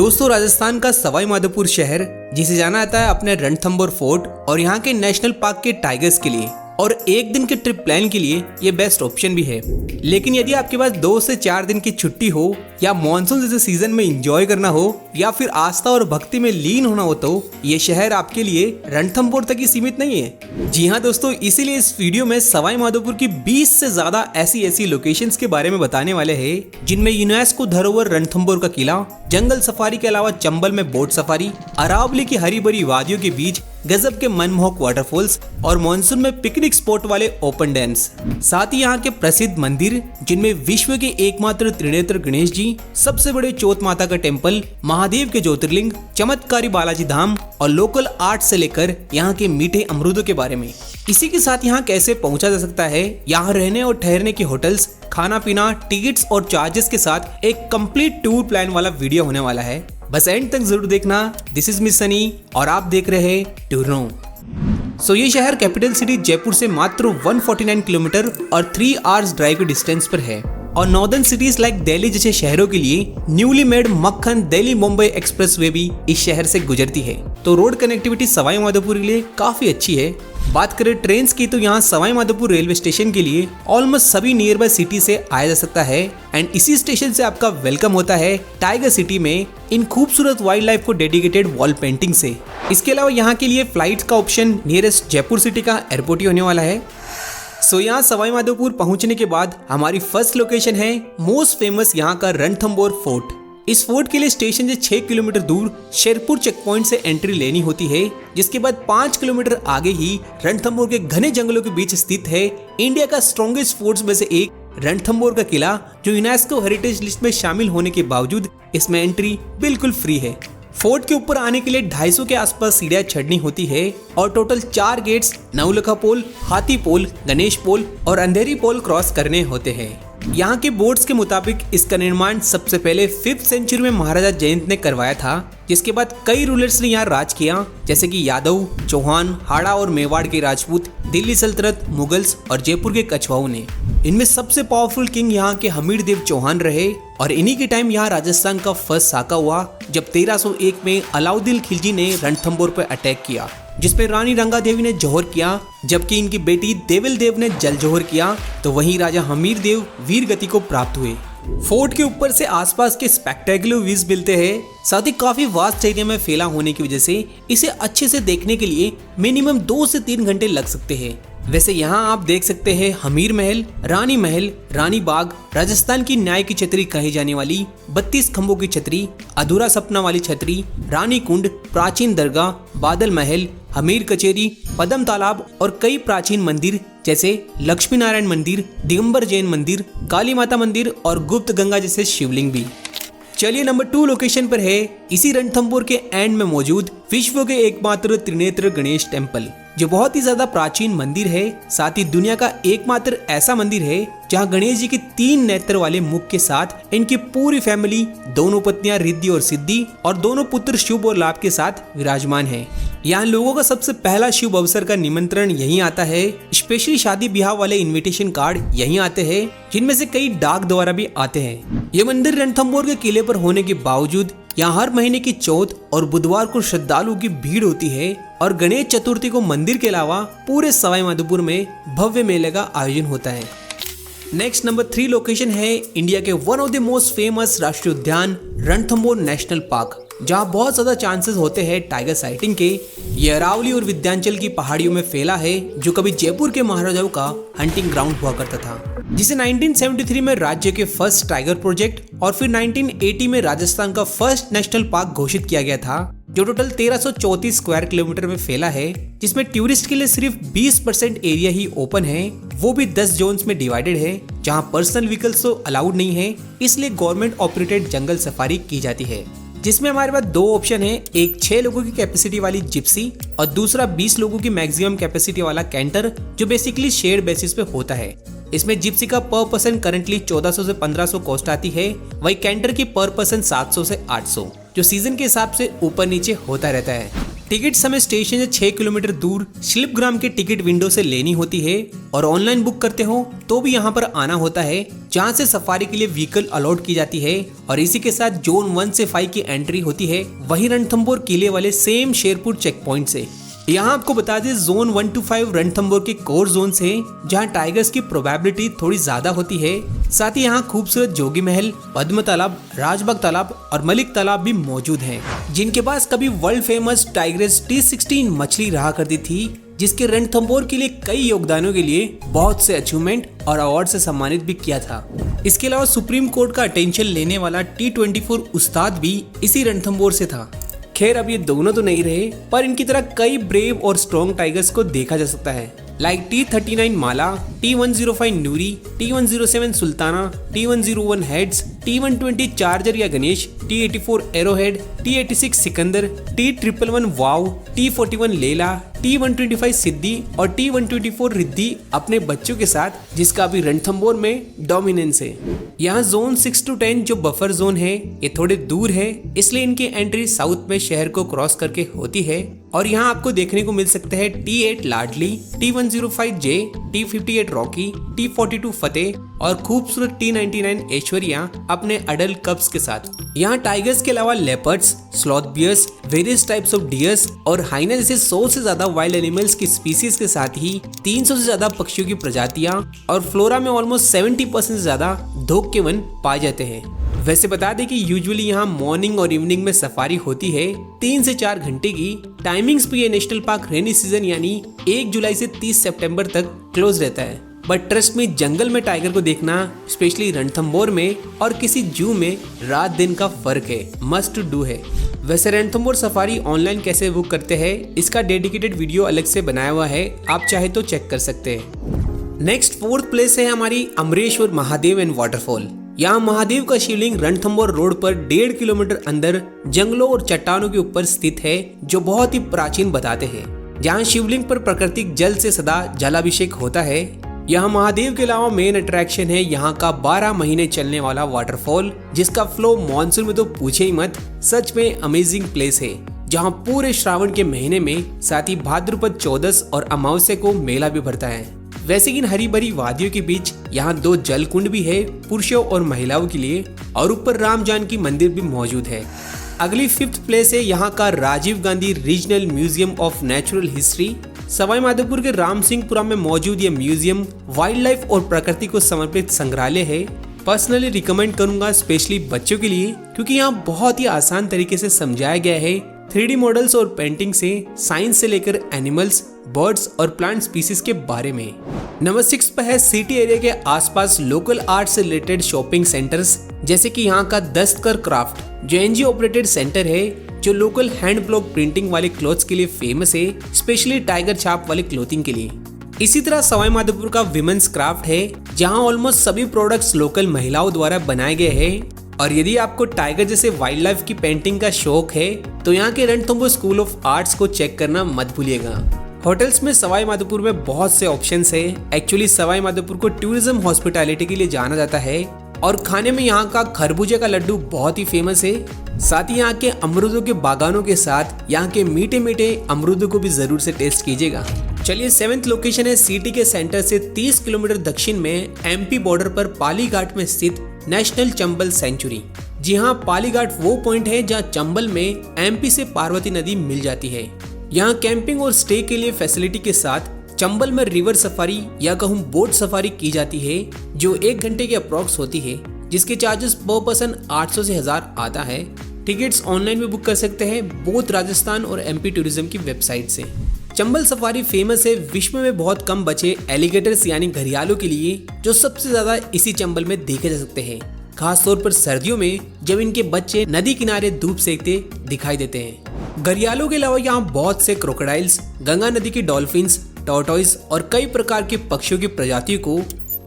दोस्तों, राजस्थान का सवाई माधोपुर शहर जिसे जाना जाता है अपने रणथंभौर फोर्ट और यहाँ के नेशनल पार्क के टाइगर्स के लिए और एक दिन के ट्रिप प्लान के लिए ये बेस्ट ऑप्शन भी है। लेकिन यदि आपके पास 2 से 4 दिन की छुट्टी हो या मॉनसून जैसे सीजन में एंजॉय करना हो या फिर आस्था और भक्ति में लीन होना हो तो ये शहर आपके लिए रणथंभौर तक ही सीमित नहीं है। जी हाँ दोस्तों, इसीलिए इस वीडियो में सवाई माधोपुर की 20 से ज्यादा ऐसी लोकेशंस के बारे में बताने वाले हैं जिनमें यूनेस्को धरोहर रणथंभौर का किला, जंगल सफारी के अलावा चंबल में बोट सफारी, अरावली की हरी भरी वादियों के बीच गजब के मनमोहक वाटरफॉल्स और मानसून में पिकनिक स्पॉट वाले ओपन डैम्स, साथ ही यहाँ के प्रसिद्ध मंदिर जिनमें विश्व के एकमात्र त्रिनेत्र गणेश जी, सबसे बड़े चौथ माता का टेम्पल, महादेव के ज्योतिर्लिंग, चमत्कारी बालाजी धाम और लोकल आर्ट से लेकर यहाँ के मीठे अमरूदों के बारे में। इसी के साथ यहाँ कैसे पहुँचा जा सकता है, यहाँ रहने और ठहरने के होटल्स, खाना पीना, टिकट्स और चार्जेस के साथ एक कंप्लीट टूर प्लान वाला वीडियो होने वाला है। बस एंड तक जरूर देखना। दिस इज मिस सनी और आप देख रहे हैं टूरनो। ये शहर कैपिटल सिटी जयपुर से मात्र 149 किलोमीटर और 3 आवर्स ड्राइव के डिस्टेंस पर है और नॉर्दर्न सिटीज लाइक दिल्ली जैसे शहरों के लिए न्यूली मेड मक्खन दिल्ली मुंबई एक्सप्रेसवे भी इस शहर से गुजरती है। तो रोड कनेक्टिविटी सवाई माधोपुर के लिए काफी अच्छी है। बात करें ट्रेन्स की तो यहाँ सवाई माधोपुर रेलवे स्टेशन के लिए ऑलमोस्ट सभी नियर बाय सिटी से आया जा सकता है एंड इसी स्टेशन से आपका वेलकम होता है टाइगर सिटी में इन खूबसूरत वाइल्ड लाइफ को डेडिकेटेड वॉल पेंटिंग से। इसके अलावा यहाँ के लिए फ्लाइट का ऑप्शन नियरेस्ट जयपुर सिटी का एयरपोर्ट ही होने वाला है। यहाँ सवाई माधोपुर पहुंचने के बाद हमारी फर्स्ट लोकेशन है मोस्ट फेमस यहाँ का रणथंभौर फोर्ट। इस फोर्ट के लिए स्टेशन से 6 किलोमीटर दूर शेरपुर चेक पॉइंट से एंट्री लेनी होती है, जिसके बाद 5 किलोमीटर आगे ही रणथंभौर के घने जंगलों के बीच स्थित है इंडिया का स्ट्रॉन्गेस्ट फोर्ट्स में से एक रणथंभौर का किला, जो यूनेस्को हेरिटेज लिस्ट में शामिल होने के बावजूद इसमें एंट्री बिल्कुल फ्री है। फोर्ट के ऊपर आने के लिए 250 के आसपास सीढ़ियां चढ़नी होती है और टोटल 4 गेट्स नवलखा पोल, हाथी पोल, गणेश पोल और अंधेरी पोल क्रॉस करने होते हैं। यहाँ के बोर्ड्स के मुताबिक इसका निर्माण सबसे पहले 5th सेंचुरी में महाराजा जयंत ने करवाया था, जिसके बाद कई रूलर्स ने यहाँ राज किया, जैसे कि यादव, चौहान, हाड़ा और मेवाड़ के राजपूत, दिल्ली सल्तनत, मुगल्स और जयपुर के कछवाओं ने। इनमें सबसे पावरफुल किंग यहाँ के हमीर देव चौहान रहे और इन्हीं के टाइम यहाँ राजस्थान का फर्स्ट साका हुआ जब 1301 में अलाउद्दीन खिलजी ने रणथंभौर पर अटैक किया, जिसमें रानी रंगा देवी ने जौहर किया, जबकि इनकी बेटी देविल देव ने जल जौहर किया। तो वहीं राजा हमीर देव वीर गति को प्राप्त हुए। फोर्ट के ऊपर से आसपास के स्पेक्टेकुलर व्यूज मिलते हैं, साथ ही काफी वास्ट एरिया में फैला होने की वजह से इसे अच्छे से देखने के लिए मिनिमम 2 से 3 घंटे लग सकते हैं। वैसे यहाँ आप देख सकते हैं हमीर महल, रानी बाग, राजस्थान की न्याय की छतरी कही जाने वाली 32 खंभों की छतरी, अधूरा सपना वाली छतरी, रानी कुंड, प्राचीन दरगाह, बादल महल, हमीर कचेरी, पदम तालाब और कई प्राचीन मंदिर जैसे लक्ष्मी नारायण मंदिर, दिगंबर जैन मंदिर, काली माता मंदिर और गुप्त गंगा जैसे शिवलिंग भी। चलिए नंबर 2 लोकेशन पर है इसी रणथंभौर के एंड में मौजूद विश्व के एकमात्र त्रिनेत्र गणेश टेम्पल, जो बहुत ही ज्यादा प्राचीन मंदिर है। साथ ही दुनिया का एकमात्र ऐसा मंदिर है जहां गणेश जी के 3 नेत्र वाले मुख के साथ इनकी पूरी फैमिली, दोनों पत्नियां रिद्धि और सिद्धि और दोनों पुत्र शुभ और लाभ के साथ विराजमान है। यहाँ लोगों का सबसे पहला शुभ अवसर का निमंत्रण यहीं आता है। स्पेशली शादी ब्याह वाले इनविटेशन कार्ड यहीं आते हैं, जिनमें से कई डाक द्वारा भी आते हैं। ये मंदिर रणथंभौर के किले पर होने के बावजूद यहाँ हर महीने की चौथ और बुधवार को श्रद्धालुओं की भीड़ होती है और गणेश चतुर्थी को मंदिर के अलावा पूरे सवाई माधोपुर में भव्य मेले का आयोजन होता है। नेक्स्ट नंबर 3 लोकेशन है इंडिया के one of the most famous राष्ट्रीय उद्यान रणथंभौर नेशनल पार्क, जहाँ बहुत ज्यादा चांसेस होते हैं टाइगर साइटिंग के। ये अरावली और विंध्याचल की पहाड़ियों में फैला है, जो कभी जयपुर के महाराजाओं का हंटिंग ग्राउंड हुआ करता था, जिसे 1973 में राज्य के फर्स्ट टाइगर प्रोजेक्ट और फिर 1980 में राजस्थान का फर्स्ट नेशनल पार्क घोषित किया गया था, जो टोटल 1334 स्क्वायर किलोमीटर में फैला है, जिसमें टूरिस्ट के लिए सिर्फ 20% एरिया ही ओपन है, वो भी 10 जोन्स में डिवाइडेड है, जहां पर्सनल व्हीकल्स तो अलाउड नहीं है, इसलिए गवर्नमेंट ऑपरेटेड जंगल सफारी की जाती है, जिसमें हमारे पास 2 ऑप्शन है, एक 6 लोगों की कैपेसिटी वाली जिप्सी और दूसरा 20 लोगों की मैक्सिमम कैपेसिटी वाला कैंटर, जो बेसिकली शेयर्ड बेसिस पे होता है। इसमें जिप्सी का पर पर्सन करंटली 1400 से 1500 कॉस्ट आती है, वही कैंटर की पर पर्सन 700 से 800, जो सीजन के हिसाब से ऊपर नीचे होता रहता है। टिकट हमें स्टेशन से 6 किलोमीटर दूर शिल्पग्राम के टिकट विंडो से लेनी होती है और ऑनलाइन बुक करते हो तो भी यहाँ पर आना होता है, जहाँ से सफारी के लिए व्हीकल अलॉट की जाती है और इसी के साथ जोन 1 से 5 की एंट्री होती है, वही रणथंभौर किले वाले सेम शेरपुर चेक पॉइंट से। यहाँ आपको बता दें जोन 1 to 5 रणथंभौर के कोर जोन है, जहाँ टाइगर्स की प्रोबेबिलिटी थोड़ी ज्यादा होती है। साथ ही यहाँ खूबसूरत जोगी महल, पद्म तालाब, राजबाग तालाब और मलिक तालाब भी मौजूद हैं, जिनके पास कभी वर्ल्ड फेमस टाइग्रेस T16 मछली रहा करती थी, जिसके रणथंभौर के लिए कई योगदानों के लिए बहुत से अचीवमेंट और अवार्ड से सम्मानित भी किया था। इसके अलावा सुप्रीम कोर्ट का अटेंशन लेने वाला T24 उस्ताद भी इसी रणथंभौर से था। खैर अब ये दोनों तो नहीं रहे, पर इनकी तरह कई ब्रेव और स्ट्रॉन्ग टाइगर्स को देखा जा सकता है, लाइक T39 माला, T105 नूरी, T107 Sultana, T101 heads, T120 charger या Ganesh, T84 arrowhead, T86 Sikandar, T111 वाव, T41 लेला, T125 सिद्धि और T124 रिद्धि अपने बच्चों के साथ, जिसका अभी रणथंभौर में डोमिनेंस है। यहाँ जोन 6 to 10 जो बफर जोन है ये थोड़े दूर है, इसलिए इनकी एंट्री साउथ में शहर को क्रॉस करके होती है और यहाँ आपको देखने को मिल सकता है T8 लाडली, T105J, T58 रॉकी, T42 फतेह और खूबसूरत T99 ऐश्वर्या अपने अडल्ट कब्स के साथ। यहाँ टाइगर्स के अलावा leopards, sloth bears, various types of deers और हाइना जैसे 100 से ज्यादा वाइल्ड एनिमल्स की स्पीसीज के साथ ही 300 से ज्यादा पक्षियों की प्रजातियां और फ्लोरा में ऑलमोस्ट 70% से ज्यादा धोक के वन पाए जाते हैं। वैसे बता दें कि यूजुअली यहाँ मॉर्निंग और इवनिंग में सफारी होती है 3 से 4 घंटे की। टाइमिंग्स पे ये नेशनल पार्क रेनी सीजन यानी 1 जुलाई से 30 सितंबर तक क्लोज रहता है, बट ट्रस्ट में जंगल में टाइगर को देखना, स्पेशली रणथंभौर में और किसी जू में रात दिन का फर्क है, मस्ट टू डू है। वैसे रणथंभौर सफारी ऑनलाइन कैसे बुक करते हैं, इसका डेडिकेटेड वीडियो अलग से बनाया हुआ है, आप चाहे तो चेक कर सकते हैं। नेक्स्ट 4th प्लेस है हमारी अमरेश्वर महादेव एंड वाटरफॉल। यहाँ महादेव का शिवलिंग रणथंभौर रोड पर 1.5 किलोमीटर अंदर जंगलों और चट्टानों के ऊपर स्थित है, जो बहुत ही प्राचीन बताते हैं। जहाँ शिवलिंग पर प्राकृतिक जल से सदा जलाभिषेक होता है। यहाँ महादेव के अलावा मेन अट्रैक्शन है यहाँ का 12 महीने चलने वाला वाटरफॉल, जिसका फ्लो मानसून में तो पूछे ही मत। सच में अमेजिंग प्लेस है, जहाँ पूरे श्रावण के महीने में साथ ही भाद्रपद 14 और अमावस्या को मेला भी भरता है। वैसे इन हरी भरी वादियों के बीच यहाँ 2 जल कुंड भी है पुरुषों और महिलाओं के लिए, और ऊपर राम जानकी मंदिर भी मौजूद है। अगली 5th प्लेस है यहाँ का Rajiv Gandhi regional museum of natural history. Sawai Madhopur के राम सिंहपुरा में मौजूद ये म्यूजियम वाइल्ड लाइफ और प्रकृति को समर्पित संग्रहालय है। पर्सनली रिकमेंड करूंगा स्पेशली बच्चों के लिए, क्योंकि यहाँ बहुत ही आसान तरीके से समझाया गया है। 3D मॉडल्स और पेंटिंग से साइंस से लेकर एनिमल्स, बर्ड्स और प्लांट स्पीसीज के बारे में। नंबर 6 पर है सिटी एरिया के आसपास लोकल आर्ट से रिलेटेड शॉपिंग सेंटर्स, जैसे कि यहाँ का दस्तकर क्राफ्ट जो NGO ऑपरेटेड सेंटर है, जो लोकल हैंड ब्लॉक प्रिंटिंग वाले क्लॉथ्स के लिए फेमस है, स्पेशली टाइगर छाप वाले क्लोथिंग के लिए। इसी तरह सवाई माधोपुर का विमेंस क्राफ्ट है, जहां ऑलमोस्ट सभी प्रोडक्ट्स लोकल महिलाओं द्वारा बनाए गए हैं। और यदि आपको टाइगर जैसे वाइल्ड लाइफ की पेंटिंग का शौक है तो यहाँ के रणथंभौर स्कूल ऑफ आर्ट्स को चेक करना मत भूलिएगा। होटल्स में सवाई माधोपुर में बहुत से ऑप्शंस है। एक्चुअली सवाई माधोपुर को टूरिज्म हॉस्पिटैलिटी के लिए जाना जाता है, और खाने में यहाँ का खरबूजे का लड्डू बहुत ही फेमस है। साथ ही यहाँ के अमरूदों के बागानों के साथ यहाँ के मीठे मीठे अमरूदों को भी जरूर से टेस्ट कीजिएगा। चलिए 7th लोकेशन है सिटी के सेंटर से 30 किलोमीटर दक्षिण में MP बॉर्डर पर पाली घाट में स्थित नेशनल चंबल सेंचुरी। जी हाँ, पाली घाट वो पॉइंट है जहाँ चंबल में MP से पार्वती नदी मिल जाती है। यहाँ कैंपिंग और स्टे के लिए फैसिलिटी के साथ चंबल में रिवर सफारी या कहूँ बोट सफारी की जाती है, जो 1 घंटे के अप्रॉक्स होती है, जिसके चार्जेस पर पर्सन 800 से 1000 आता है। टिकट्स ऑनलाइन भी बुक कर सकते हैं बोथ राजस्थान और MP टूरिज्म की वेबसाइट से। चंबल सफारी फेमस है विश्व में बहुत कम बचे एलिगेटर्स यानी घड़ियालों के लिए, जो सबसे ज्यादा इसी चंबल में देखे जा सकते हैं, खासतौर पर सर्दियों में जब इनके बच्चे नदी किनारे धूप सेकते दिखाई देते हैं। घड़ियालों के अलावा यहाँ बहुत से क्रोकोडाइल्स, गंगा नदी की डॉल्फिन्स, टॉर्टॉइस और कई प्रकार के पक्षियों की प्रजातियों को।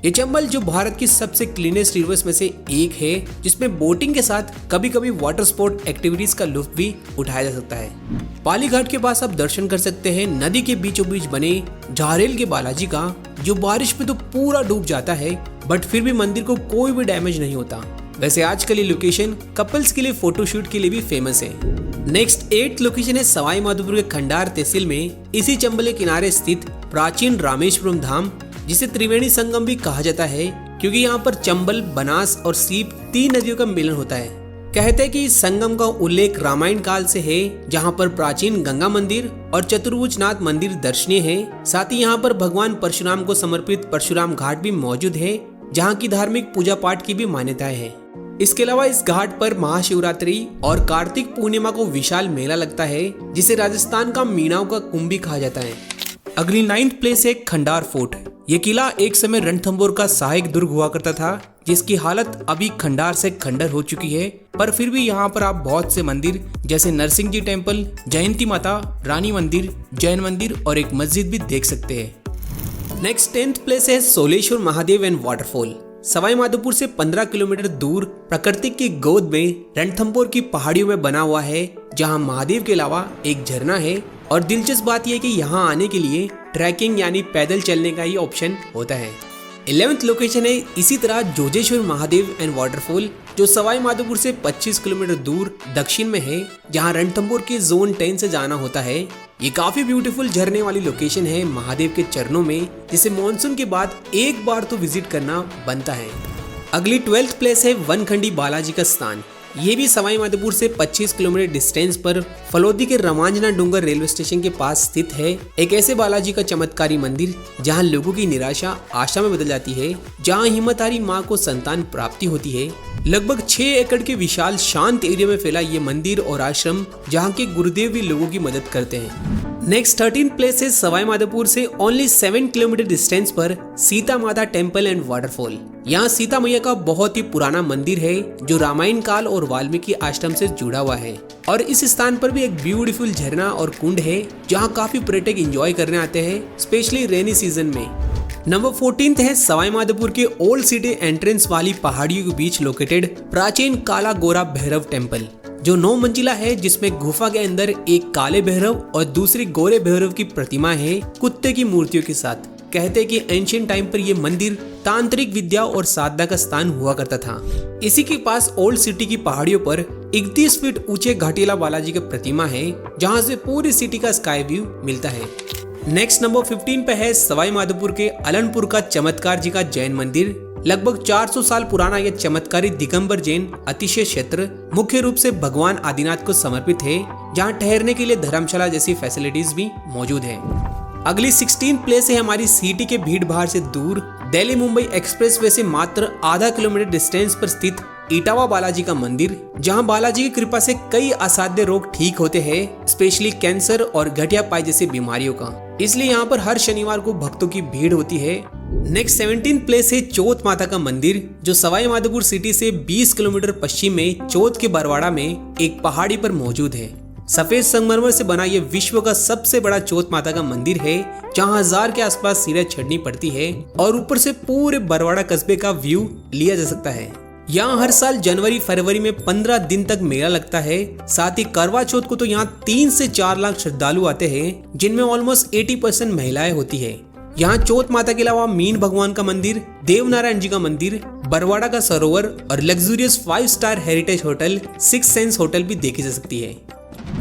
ये चंबल जो भारत की सबसे क्लीनेस्ट रिवर्स में से एक है, जिसमें बोटिंग के साथ कभी कभी वाटर स्पोर्ट एक्टिविटीज का लुत्फ भी उठाया जा सकता है। पाली घाट के पास आप दर्शन कर सकते हैं नदी के बीचों बीच बने झारेल के बालाजी का, जो बारिश में तो पूरा डूब जाता है, बट फिर भी मंदिर को कोई भी डैमेज नहीं होता। वैसे आजकल ये लोकेशन कपल्स के लिए फोटोशूट के लिए भी फेमस है। नेक्स्ट 8th लोकेशन है सवाई माधोपुर के खंडार तहसील में इसी चंबल के किनारे स्थित प्राचीन रामेश्वरम धाम, जिसे त्रिवेणी संगम भी कहा जाता है क्योंकि यहाँ पर चंबल, बनास और सीप 3 नदियों का मिलन होता है। कहते हैं कि इस संगम का उल्लेख रामायण काल से है, जहाँ पर प्राचीन गंगा मंदिर और चतुर्भुजनाथ मंदिर दर्शनीय है। साथ ही यहाँ पर भगवान परशुराम को समर्पित परशुराम घाट भी मौजूद है, जहाँ की धार्मिक पूजा पाठ की भी मान्यताएं है। इसके अलावा इस घाट पर महाशिवरात्रि और कार्तिक पूर्णिमा को विशाल मेला लगता है, जिसे राजस्थान का मीणाओं का कुंभ भी कहा जाता है। अगली 9th प्लेस है खंडार फोर्ट। ये किला एक समय रणथंभौर का सहायक दुर्ग हुआ करता था, जिसकी हालत अभी खंडार से खंडर हो चुकी है, पर फिर भी यहाँ पर आप बहुत से मंदिर जैसे नरसिंह जी टेम्पल, जयंती माता, रानी मंदिर, जैन मंदिर और एक मस्जिद भी देख सकते हैं। नेक्स्ट 10th प्लेस है सोलेश्वर महादेव एंड वाटरफॉल। सवाई माधोपुर से 15 किलोमीटर दूर प्रकृति की गोद में रणथंभौर की पहाड़ियों में बना हुआ है, जहाँ महादेव के अलावा एक झरना है। और दिलचस्प बात यह है कि यहाँ आने के लिए ट्रैकिंग यानी पैदल चलने का ही ऑप्शन होता है। 11th लोकेशन है इसी तरह जोजेश्वर महादेव एंड वाटरफॉल, जो सवाई माधोपुर से 25 किलोमीटर दूर दक्षिण में है, जहां रणथंभौर के जोन 10 से जाना होता है। ये काफी ब्यूटीफुल झरने वाली लोकेशन है महादेव के चरणों में, जिसे मॉनसून के बाद एक बार तो विजिट करना बनता है। अगली 12th प्लेस है वनखंडी बालाजी का स्थान। ये भी सवाई माधोपुर से 25 किलोमीटर डिस्टेंस पर फलोदी के रमांजना डूंगर रेलवे स्टेशन के पास स्थित है। एक ऐसे बालाजी का चमत्कारी मंदिर जहां लोगों की निराशा आशा में बदल जाती है, जहां हिम्मतहारी मां को संतान प्राप्ति होती है। लगभग 6 एकड़ के विशाल शांत एरिया में फैला ये मंदिर और आश्रम, जहां के गुरुदेव भी लोगों की मदद करते हैं। नेक्स्ट 13th प्लेस है सवाई माधोपुर से ओनली 7 किलोमीटर डिस्टेंस पर सीता माता टेम्पल एंड वाटरफॉल। यहाँ सीता मैया का बहुत ही पुराना मंदिर है, जो रामायण काल और वाल्मीकि आश्रम से जुड़ा हुआ है। और इस स्थान पर भी एक ब्यूटीफुल झरना और कुंड है, जहाँ काफी पर्यटक एंजॉय करने आते हैं, स्पेशली रेनी सीजन में। नंबर 14 है सवाई माधोपुर के ओल्ड सिटी एंट्रेंस वाली पहाड़ियों के बीच लोकेटेड प्राचीन काला गोरा भैरव टेम्पल, जो 9 मंजिला है, जिसमें गुफा के अंदर एक काले भैरव और दूसरी गोरे भैरव की प्रतिमा है, कुत्ते की मूर्तियों के साथ। कहते हैं कि एंशिएंट टाइम पर यह मंदिर तांत्रिक विद्या और साधना का स्थान हुआ करता था। इसी के पास ओल्ड सिटी की पहाड़ियों पर 31 फीट ऊंचे घाटीला बालाजी की प्रतिमा है, जहां से पूरी सिटी का स्काई व्यू मिलता है। नेक्स्ट नंबर 15 पे है सवाई माधोपुर के अलनपुर का चमत्कार जी का जैन मंदिर। लगभग 400 साल पुराना यह चमत्कारी दिगंबर जैन अतिशय क्षेत्र मुख्य रूप से भगवान आदिनाथ को समर्पित है, जहां ठहरने के लिए धर्मशाला जैसी फैसिलिटीज भी मौजूद है। अगली 16 प्लेस है हमारी सिटी के भीड़ भाड़ से दूर दिल्ली मुंबई एक्सप्रेसवे से मात्र आधा किलोमीटर डिस्टेंस पर स्थित इटावा बालाजी का मंदिर, जहां बालाजी की कृपा से कई असाध्य रोग ठीक होते हैं, स्पेशली कैंसर और गठिया पाई जैसी बीमारियों का। इसलिए यहाँ पर हर शनिवार को भक्तों की भीड़ होती है। नेक्स्ट 17 प्लेस है चौथ माता का मंदिर, जो सवाई माधोपुर सिटी से 20 किलोमीटर पश्चिम में चौथ के बरवाड़ा में एक पहाड़ी पर मौजूद है। सफेद संगमरमर से बना यह विश्व का सबसे बड़ा चौथ माता का मंदिर है, जहां 1000 के आसपास सीढ़ियां चढ़नी पड़ती है और ऊपर से पूरे बरवाड़ा कस्बे का व्यू लिया जा सकता है। यहाँ हर साल जनवरी फरवरी में 15 दिन तक मेला लगता है। साथ ही करवा चौथ को तो यहाँ 3 से 4 लाख श्रद्धालु आते हैं, जिनमें ऑलमोस्ट 80% महिलाएं होती है। यहाँ चौथ माता के अलावा मीन भगवान का मंदिर, देवनारायण जी का मंदिर, बरवाड़ा का सरोवर और luxurious 5 star heritage hotel 6 sense hotel भी देखी जा सकती है।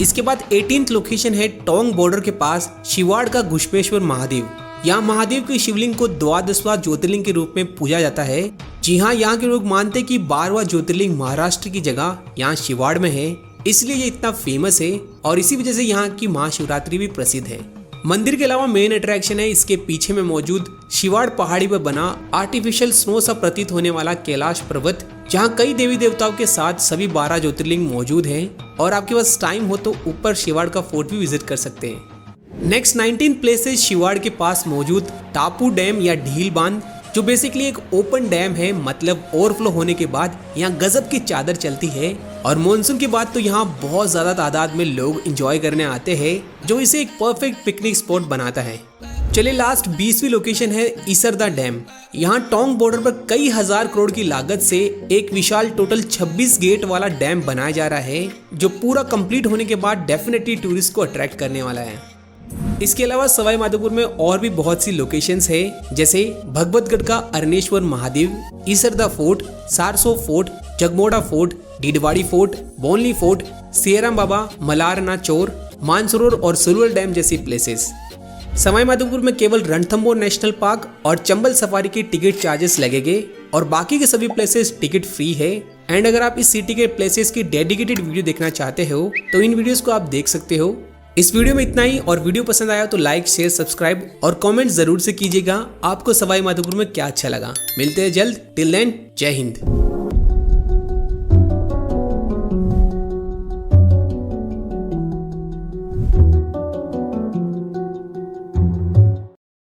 इसके बाद 18th लोकेशन है टोंग बॉर्डर के पास शिवाड़ का घुष्पेश्वर महादेव। यहाँ महादेव के शिवलिंग को 12वां ज्योतिर्लिंग के रूप में पूजा जाता है। जी हाँ, यहाँ के लोग मानते हैं कि 12वां ज्योतिर्लिंग महाराष्ट्र की जगह यहाँ शिवाड़ में है, इसलिए ये इतना फेमस है और इसी वजह से यहाँ की महाशिवरात्रि भी प्रसिद्ध है। मंदिर के अलावा मेन अट्रैक्शन है इसके पीछे में मौजूद शिवाड़ पहाड़ी पर बना आर्टिफिशियल स्नो सा प्रतीत होने वाला कैलाश पर्वत, जहाँ कई देवी देवताओं के साथ सभी 12 ज्योतिर्लिंग मौजूद हैं और आपके पास टाइम हो तो ऊपर शिवाड़ का फोर्ट भी विजिट कर सकते हैं। नेक्स्ट 19 प्लेस है शिवाड़ के पास मौजूद टापू डैम या ढील बांध, जो बेसिकली एक ओपन डैम है। मतलब ओवरफ्लो होने के बाद यहाँ गजब की चादर चलती है और मॉनसून के बाद तो यहाँ बहुत ज्यादा तादाद में लोग एंजॉय करने आते हैं, जो इसे एक परफेक्ट पिकनिक स्पॉट बनाता है। चलिए लास्ट 20वीं लोकेशन है ईसरदा डैम। यहाँ टोंग बॉर्डर पर कई हजार करोड़ की लागत से एक विशाल टोटल 26 गेट वाला डैम बनाया जा रहा है, जो पूरा कंप्लीट होने के बाद डेफिनेटली टूरिस्ट को अट्रैक्ट करने वाला है। इसके अलावा सवाई माधोपुर में और भी बहुत सी लोकेशंस है, जैसे भगवतगढ़ का Arneshwar Mahadev, Isarda fort, Sarso fort, Jagmoda fort, Didwadi fort, Bonli fort, Siyaram Baba, Malarna Chor, Mansarovar और सुलवल डैम जैसी प्लेसेस। सवाई माधोपुर में केवल रणथंभौर नेशनल पार्क और चंबल सफारी के टिकट चार्जेस लगेंगे और बाकी के सभी प्लेसेस टिकट फ्री है। एंड अगर आप इस सिटी के प्लेसेस की डेडिकेटेड वीडियो देखना चाहते हो तो इन वीडियोस को आप देख सकते हो। इस वीडियो में इतना ही, और वीडियो पसंद आया तो लाइक, शेयर, सब्सक्राइब और कमेंट जरूर से कीजिएगा आपको सवाई माधोपुर में क्या अच्छा लगा। मिलते हैं जल्द, टिल देन जय हिंद।